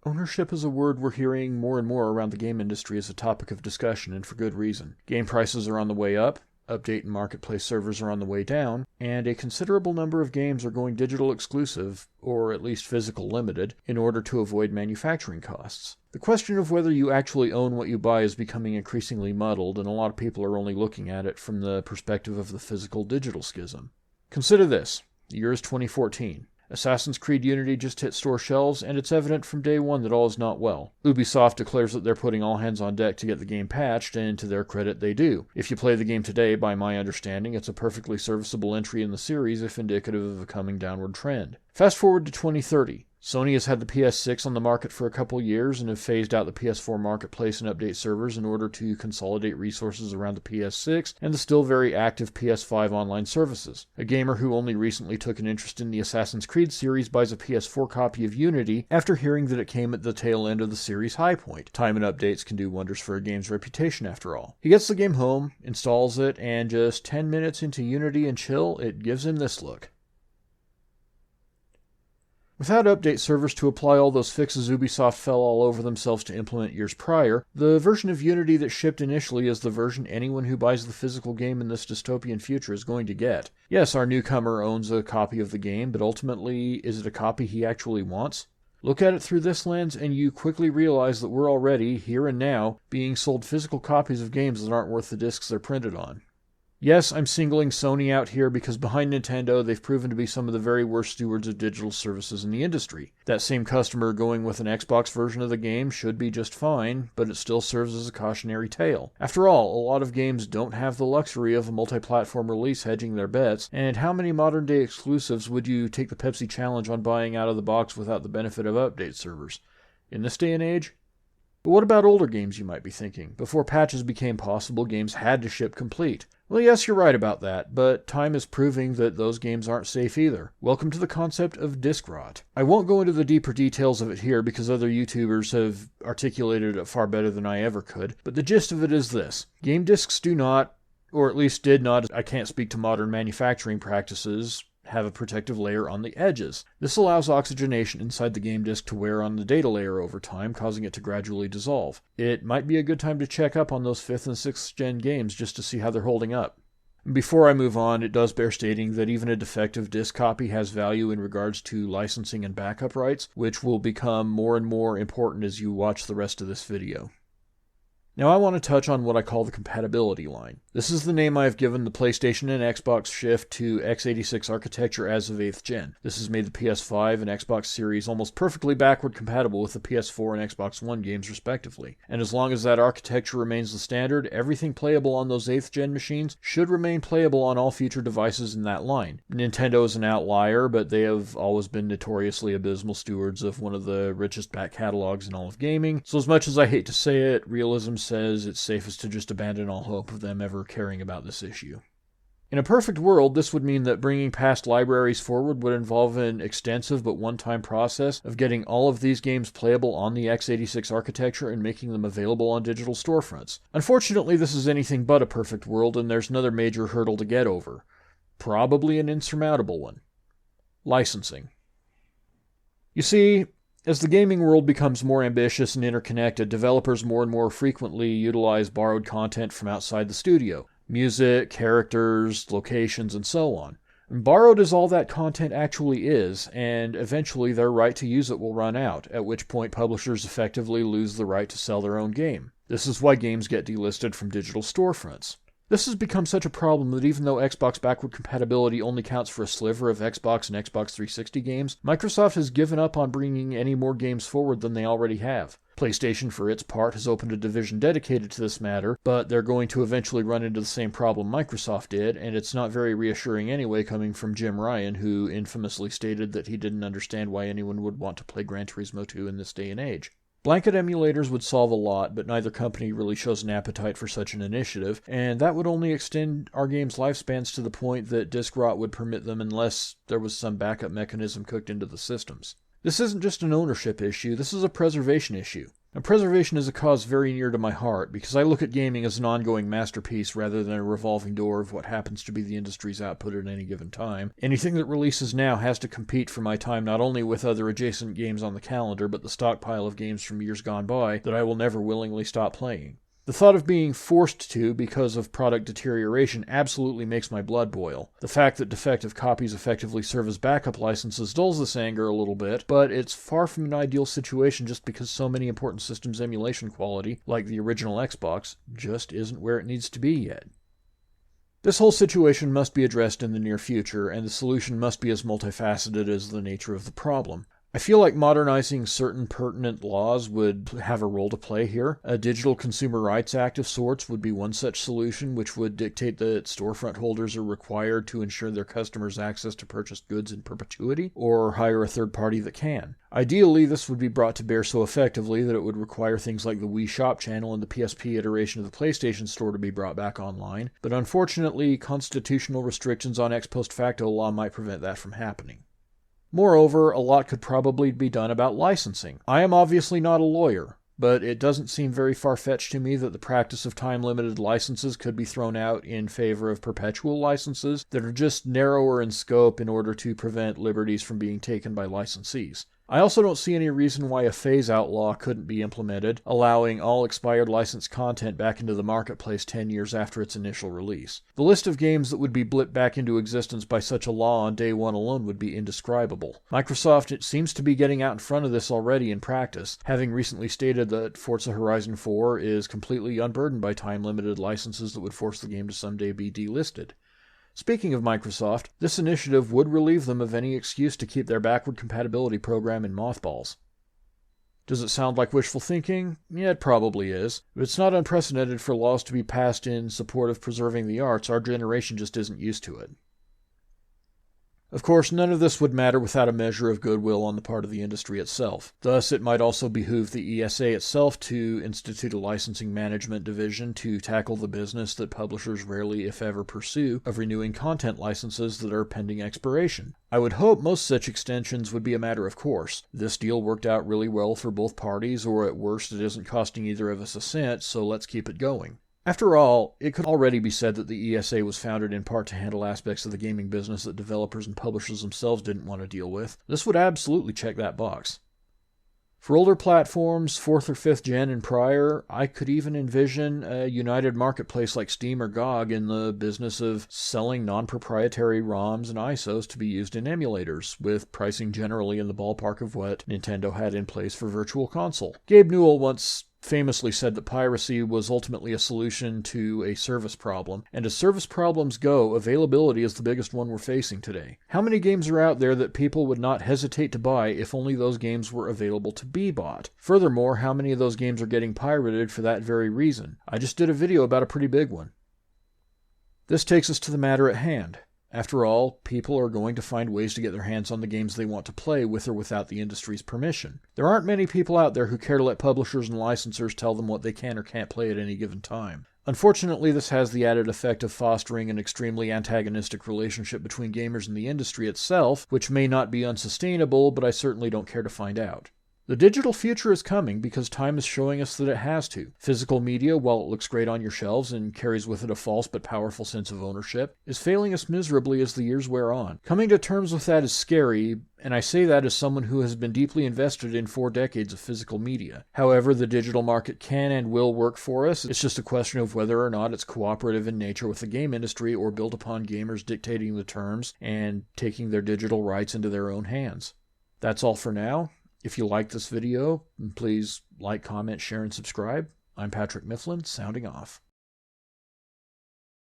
Ownership is a word we're hearing more and more around the game industry as a topic of discussion, and for good reason. Game prices are on the way up, update and marketplace servers are on the way down, and a considerable number of games are going digital exclusive, or at least physical limited, in order to avoid manufacturing costs. The question of whether you actually own what you buy is becoming increasingly muddled, and a lot of people are only looking at it from the perspective of the physical-digital schism. Consider this. The year is 2014. Assassin's Creed Unity just hit store shelves, and it's evident from day one that all is not well. Ubisoft declares that they're putting all hands on deck to get the game patched, and to their credit they do. If you play the game today, by my understanding, it's a perfectly serviceable entry in the series if indicative of a coming downward trend. Fast forward to 2030. Sony has had the PS6 on the market for a couple years and have phased out the PS4 marketplace and update servers in order to consolidate resources around the PS6 and the still very active PS5 online services. A gamer who only recently took an interest in the Assassin's Creed series buys a PS4 copy of Unity after hearing that it came at the tail end of the series' high point. Time and updates can do wonders for a game's reputation after all. He gets the game home, installs it, and just 10 minutes into Unity and chill, it gives him this look. Without update servers to apply all those fixes Ubisoft fell all over themselves to implement years prior, the version of Unity that shipped initially is the version anyone who buys the physical game in this dystopian future is going to get. Yes, our newcomer owns a copy of the game, but ultimately, is it a copy he actually wants? Look at it through this lens and you quickly realize that we're already, here and now, being sold physical copies of games that aren't worth the discs they're printed on. Yes, I'm singling Sony out here because behind Nintendo, they've proven to be some of the very worst stewards of digital services in the industry. That same customer going with an Xbox version of the game should be just fine, but it still serves as a cautionary tale. After all, a lot of games don't have the luxury of a multi-platform release hedging their bets, and how many modern-day exclusives would you take the Pepsi challenge on buying out of the box without the benefit of update servers? In this day and age? But what about older games, you might be thinking? Before patches became possible, games had to ship complete. Well, yes, you're right about that, but time is proving that those games aren't safe either. Welcome to the concept of disc rot. I won't go into the deeper details of it here because other YouTubers have articulated it far better than I ever could, but the gist of it is this. Game discs do not, or at least did not, I can't speak to modern manufacturing practices, have a protective layer on the edges. This allows oxygenation inside the game disk to wear on the data layer over time, causing it to gradually dissolve. It might be a good time to check up on those 5th and 6th gen games just to see how they're holding up. Before I move on, it does bear stating that even a defective disk copy has value in regards to licensing and backup rights, which will become more and more important as you watch the rest of this video. Now I want to touch on what I call the compatibility line. This is the name I have given the PlayStation and Xbox shift to x86 architecture as of 8th gen. This has made the PS5 and Xbox series almost perfectly backward compatible with the PS4 and Xbox One games respectively. And as long as that architecture remains the standard, everything playable on those 8th gen machines should remain playable on all future devices in that line. Nintendo is an outlier, but they have always been notoriously abysmal stewards of one of the richest back catalogs in all of gaming, so as much as I hate to say it, realism says it's safest to just abandon all hope of them ever caring about this issue. In a perfect world, this would mean that bringing past libraries forward would involve an extensive but one-time process of getting all of these games playable on the x86 architecture and making them available on digital storefronts. Unfortunately, this is anything but a perfect world, and there's another major hurdle to get over. Probably an insurmountable one. Licensing. You see, as the gaming world becomes more ambitious and interconnected, developers more and more frequently utilize borrowed content from outside the studio. Music, characters, locations, and so on. And borrowed as all that content actually is, and eventually their right to use it will run out, at which point publishers effectively lose the right to sell their own game. This is why games get delisted from digital storefronts. This has become such a problem that even though Xbox backward compatibility only counts for a sliver of Xbox and Xbox 360 games, Microsoft has given up on bringing any more games forward than they already have. PlayStation, for its part, has opened a division dedicated to this matter, but they're going to eventually run into the same problem Microsoft did, and it's not very reassuring anyway coming from Jim Ryan, who infamously stated that he didn't understand why anyone would want to play Gran Turismo 2 in this day and age. Blanket emulators would solve a lot, but neither company really shows an appetite for such an initiative, and that would only extend our games' lifespans to the point that disk rot would permit them unless there was some backup mechanism cooked into the systems. This isn't just an ownership issue, this is a preservation issue. Now, preservation is a cause very near to my heart because I look at gaming as an ongoing masterpiece rather than a revolving door of what happens to be the industry's output at any given time. Anything that releases now has to compete for my time not only with other adjacent games on the calendar, but the stockpile of games from years gone by that I will never willingly stop playing. The thought of being forced to because of product deterioration absolutely makes my blood boil. The fact that defective copies effectively serve as backup licenses dulls this anger a little bit, but it's far from an ideal situation just because so many important systems' emulation quality, like the original Xbox, just isn't where it needs to be yet. This whole situation must be addressed in the near future, and the solution must be as multifaceted as the nature of the problem. I feel like modernizing certain pertinent laws would have a role to play here. A Digital Consumer Rights Act of sorts would be one such solution, which would dictate that storefront holders are required to ensure their customers access to purchased goods in perpetuity, or hire a third party that can. Ideally, this would be brought to bear so effectively that it would require things like the Wii Shop channel and the PSP iteration of the PlayStation Store to be brought back online, but unfortunately, constitutional restrictions on ex post facto law might prevent that from happening. Moreover, a lot could probably be done about licensing. I am obviously not a lawyer, but it doesn't seem very far-fetched to me that the practice of time-limited licenses could be thrown out in favor of perpetual licenses that are just narrower in scope in order to prevent liberties from being taken by licensees. I also don't see any reason why a phase-out law couldn't be implemented, allowing all expired licensed content back into the marketplace 10 years after its initial release. The list of games that would be blipped back into existence by such a law on day one alone would be indescribable. Microsoft seems to be getting out in front of this already in practice, having recently stated that Forza Horizon 4 is completely unburdened by time-limited licenses that would force the game to someday be delisted. Speaking of Microsoft, this initiative would relieve them of any excuse to keep their backward compatibility program in mothballs. Does it sound like wishful thinking? Yeah, it probably is. But it's not unprecedented for laws to be passed in support of preserving the arts. Our generation just isn't used to it. Of course, none of this would matter without a measure of goodwill on the part of the industry itself. Thus, it might also behoove the ESA itself to institute a licensing management division to tackle the business that publishers rarely, if ever, pursue of renewing content licenses that are pending expiration. I would hope most such extensions would be a matter of course. This deal worked out really well for both parties, or at worst, it isn't costing either of us a cent, so let's keep it going. After all, it could already be said that the ESA was founded in part to handle aspects of the gaming business that developers and publishers themselves didn't want to deal with. This would absolutely check that box. For older platforms, 4th or 5th gen and prior, I could even envision a united marketplace like Steam or GOG in the business of selling non-proprietary ROMs and ISOs to be used in emulators, with pricing generally in the ballpark of what Nintendo had in place for Virtual Console. Gabe Newell once famously said that piracy was ultimately a solution to a service problem, and as service problems go, availability is the biggest one we're facing today. How many games are out there that people would not hesitate to buy if only those games were available to be bought? Furthermore, how many of those games are getting pirated for that very reason? I just did a video about a pretty big one. This takes us to the matter at hand. After all, people are going to find ways to get their hands on the games they want to play with or without the industry's permission. There aren't many people out there who care to let publishers and licensors tell them what they can or can't play at any given time. Unfortunately, this has the added effect of fostering an extremely antagonistic relationship between gamers and the industry itself, which may not be unsustainable, but I certainly don't care to find out. The digital future is coming because time is showing us that it has to. Physical media, while it looks great on your shelves and carries with it a false but powerful sense of ownership, is failing us miserably as the years wear on. Coming to terms with that is scary, and I say that as someone who has been deeply invested in 4 decades of physical media. However, the digital market can and will work for us. It's just a question of whether or not it's cooperative in nature with the game industry or built upon gamers dictating the terms and taking their digital rights into their own hands. That's all for now. If you like this video, please like, comment, share, and subscribe. I'm Patrick Mifflin, sounding off.